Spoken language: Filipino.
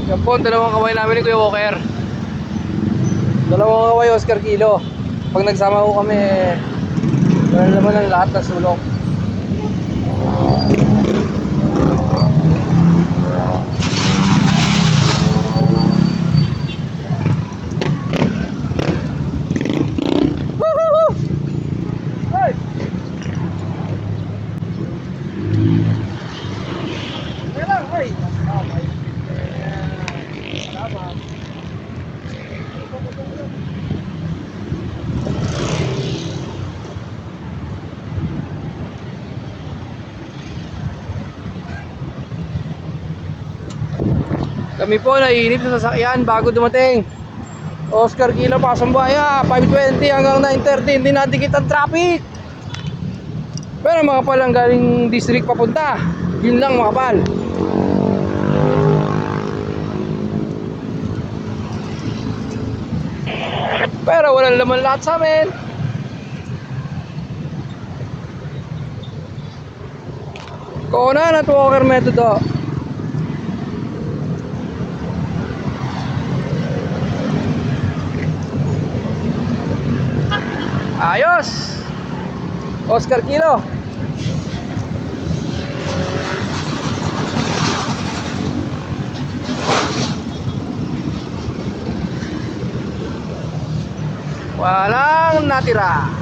Yan po, dalawang kaway namin ni Kuya Walker. Dalawang kaway Oscar Kilo. Pag nagsama ko kami, wala naman ang lahat ng sulok. Kami po naiinip sa sasakyan bago dumating. Oscar Kilo, Pasambaya, 5:20 hanggang 9:30, hindi nadikit ang traffic. Pero mga palang galing district papunta, yun lang makapal. Pero walang laman lahat sa amin. Kona na Walker metodo. Ayos! Oscar Kilo. Walang natira.